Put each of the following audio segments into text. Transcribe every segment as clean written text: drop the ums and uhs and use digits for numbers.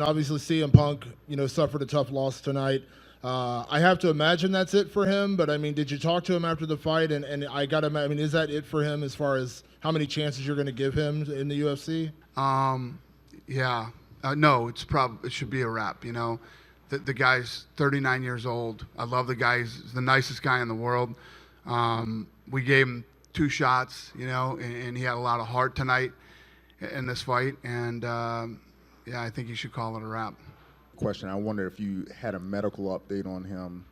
obviously CM Punk, suffered a tough loss tonight. I have to imagine that's it for him, but I mean, did you talk to him after the fight? And is that it for him as far as how many chances you're going to give him in the UFC? Yeah. No, it should be a wrap. The guy's 39 years old. I love the guy. He's the nicest guy in the world. We gave him 2 shots, and he had a lot of heart tonight in this fight. And yeah, I think you should call it a wrap. Question, I wonder if you had a medical update on him.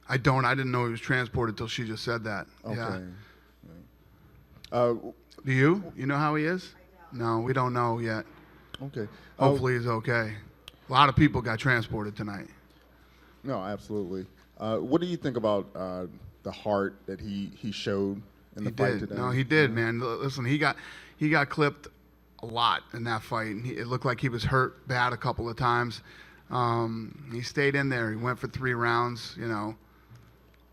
I don't. I didn't know he was transported till she just said that. Okay. Yeah. Do you? You know how he is? No, we don't know yet. Okay. Hopefully he's okay. A lot of people got transported tonight. No, absolutely. What do you think about the heart that he showed in the fight today? No, he did, man. Listen, he got clipped a lot in that fight, and it looked like he was hurt bad a couple of times. He stayed in there. He went for 3 rounds.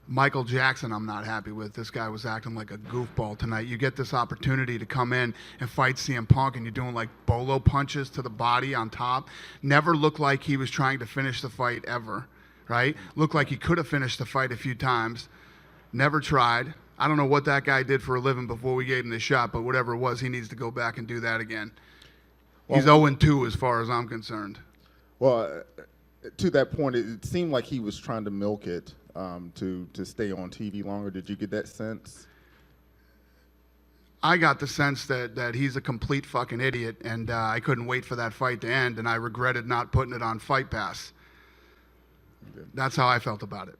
Michael Jackson, I'm not happy with. This guy was acting like a goofball tonight. You get this opportunity to come in and fight CM Punk, and you're doing like bolo punches to the body on top. Never looked like he was trying to finish the fight ever, right? Looked like he could have finished the fight a few times. Never tried. I don't know what that guy did for a living before we gave him the shot, but whatever it was, he needs to go back and do that again. He's 0-2 as far as I'm concerned. Well, to that point, it seemed like he was trying to milk it to stay on TV longer. Did you get that sense? I got the sense that he's a complete fucking idiot, and I couldn't wait for that fight to end, and I regretted not putting it on Fight Pass. Okay. That's how I felt about it.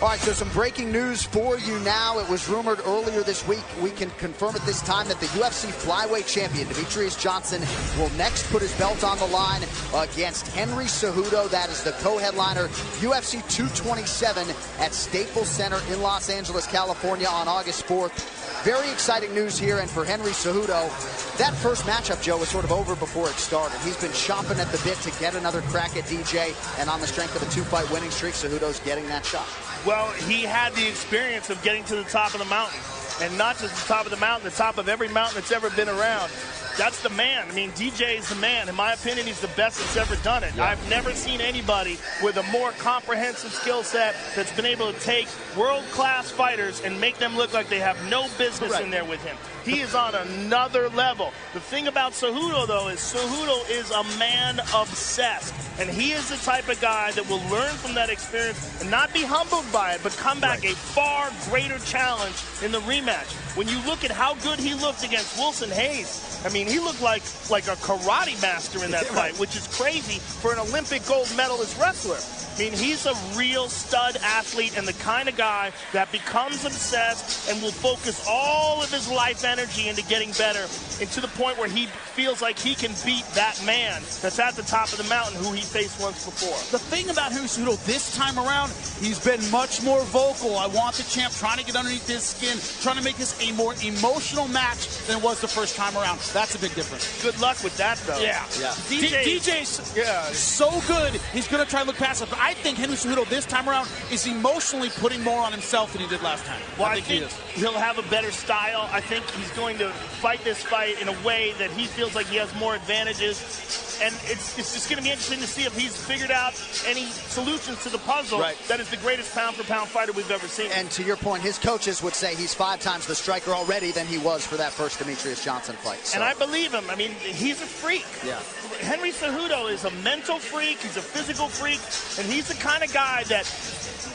All right, so some breaking news for you now. It was rumored earlier this week. We can confirm at this time that the UFC flyweight champion, Demetrious Johnson, will next put his belt on the line against Henry Cejudo. That is the co-headliner, UFC 227 at Staples Center in Los Angeles, California on August 4th. Very exciting news here, and for Henry Cejudo, that first matchup, Joe, was sort of over before it started. He's been chomping at the bit to get another crack at DJ, and on the strength of a 2-fight winning streak, Cejudo's getting that shot. Well, he had the experience of getting to the top of the mountain, and not just the top of the mountain, the top of every mountain that's ever been around. That's the man. I mean, DJ is the man. In my opinion, he's the best that's ever done it. Yeah. I've never seen anybody with a more comprehensive skill set that's been able to take world-class fighters and make them look like they have no business in there with him. He is on another level. The thing about Cejudo, though, is Cejudo is a man obsessed. And he is the type of guy that will learn from that experience and not be humbled by it, but come back a far greater challenge in the rematch. When you look at how good he looked against Wilson Hayes, I mean, he looked like a karate master in that fight, which is crazy for an Olympic gold medalist wrestler. I mean, he's a real stud athlete and the kind of guy that becomes obsessed and will focus all of his life energy into getting better, and to the point where he feels like he can beat that man that's at the top of the mountain who he faced once before. The thing about Henry Cejudo this time around, he's been much more vocal. I want the champ, trying to get underneath his skin, trying to make this a more emotional match than it was the first time around. That's a big difference. Good luck with that, though. Yeah. DJ's so good, he's going to try to look past it. But I think Henry Cejudo this time around is emotionally putting more on himself than he did last time. Well, I think he'll have a better style. I think he's going to fight this fight in a way that he feels like he has more advantages. And it's just going to be interesting to see if he's figured out any solutions to the puzzle that is the greatest pound-for-pound fighter we've ever seen. And to your point, his coaches would say he's 5 times the striker already than he was for that first Demetrius Johnson fight. So. And I believe him. I mean, he's a freak. Yeah. Henry Cejudo is a mental freak. He's a physical freak. And he's the kind of guy that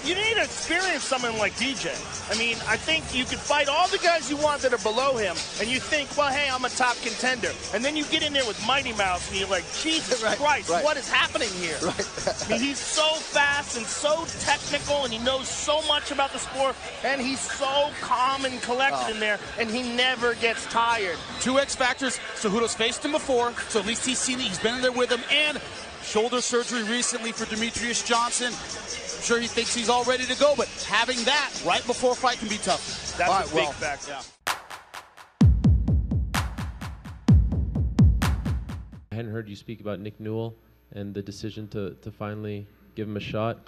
you need to experience someone like DJ. I mean, I think you could fight all the guys you want that are below him, and you think, well, hey, I'm a top contender. And then you get in there with Mighty Mouse, and you're like, Jesus Christ, what is happening here? I mean, he's so fast and so technical, and he knows so much about the sport, and he's so calm and collected in there, and he never gets tired. 2 X factors. Cejudo's faced him before, so at least he's seen it. He's been in there with him, and shoulder surgery recently for Demetrius Johnson. I'm sure he thinks he's all ready to go, but having that right before a fight can be tough. That's a big factor. Yeah. I hadn't heard you speak about Nick Newell and the decision to finally give him a shot.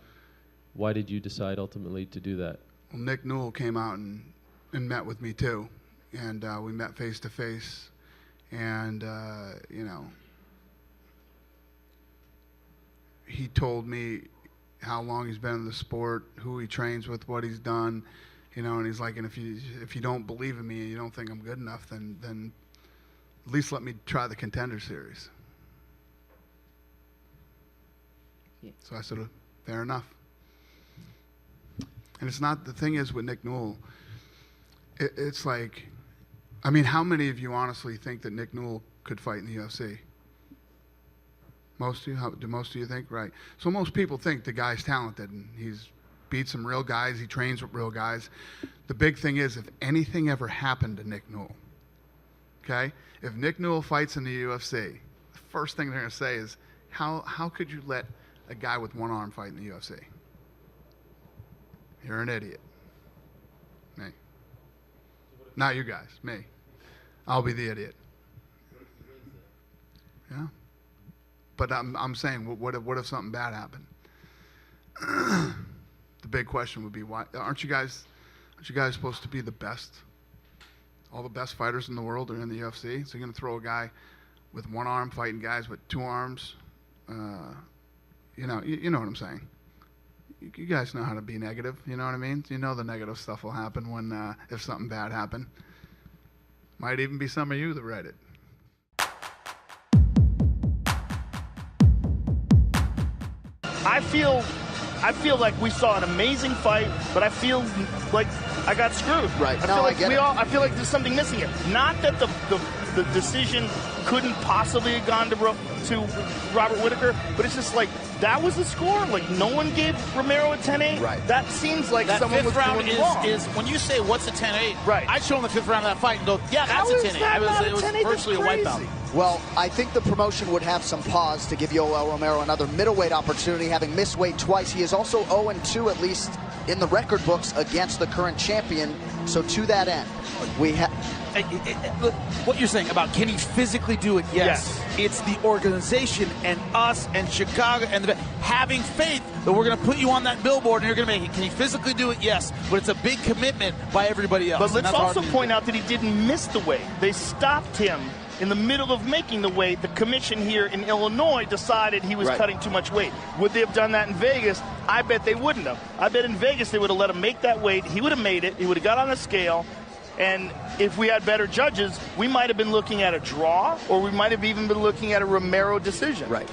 Why did you decide ultimately to do that? Well, Nick Newell came out and met with me too, and we met face to face, and you know, he told me how long he's been in the sport, who he trains with, what he's done, you know, and he's like, and if you don't believe in me and you don't think I'm good enough, then at least let me try the Contender Series. Yeah. So I said, fair enough. And it's not, the thing is with Nick Newell, it's like, I mean, how many of you honestly think that Nick Newell could fight in the UFC? Most of you? Do most of you think? Right. So most people think the guy's talented and he's beat some real guys, he trains with real guys. The big thing is, if anything ever happened to Nick Newell, okay? If Nick Newell fights in the UFC, the first thing they're going to say is, how could you let a guy with one arm fight in the UFC? You're an idiot. Me. Not you guys, me. I'll be the idiot. Yeah. But I'm saying, what if something bad happened? The big question would be, why aren't you guys supposed to be the best? All the best fighters in the world are in the UFC. So you're going to throw a guy with one arm fighting guys with 2 arms? You know what I'm saying. You guys know how to be negative. You know what I mean? You know the negative stuff will happen when if something bad happened. Might even be some of you that read it. I feel like we saw an amazing fight, but I feel like I got screwed. Right. I feel like there's something missing here. Not that the decision couldn't possibly have gone to Robert Whittaker, but it's just like, that was the score. Like, no one gave Romero a 10-8. Right. That seems like that someone was fifth round doing wrong. is when you say what's a 10-8. Right. I'd show him the 5th round of that fight and go, yeah, that's a 10-8. It was virtually a wipeout. Well, I think the promotion would have some pause to give Yoel Romero another middleweight opportunity, having missed weight twice. He is also 0-2, at least in the record books, against the current champion. So to that end, we have... Look, what you're saying about can he physically do it? Yes. It's the organization and us and Chicago and having faith that we're going to put you on that billboard and you're going to make it. Can he physically do it? Yes. But it's a big commitment by everybody else. But let's also point out that he didn't miss the weight. They stopped him in the middle of making the weight. The commission here in Illinois decided he was cutting too much weight. Would they have done that in Vegas? I bet they wouldn't have. I bet in Vegas they would have let him make that weight. He would have made it. He would have got on the scale. And if we had better judges, we might have been looking at a draw, or we might have even been looking at a Romero decision. Right.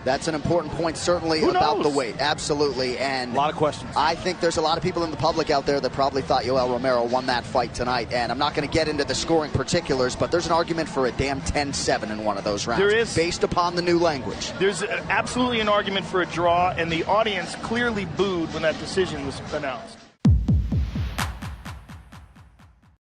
That's an important point, certainly, Who about knows? the weight. Absolutely. And A lot of questions. I think there's a lot of people in the public out there that probably thought Yoel Romero won that fight tonight. And I'm not going to get into the scoring particulars, but there's an argument for a damn 10-7 in one of those rounds. There is. Based upon the new language. There's absolutely an argument for a draw, and the audience clearly booed when that decision was announced.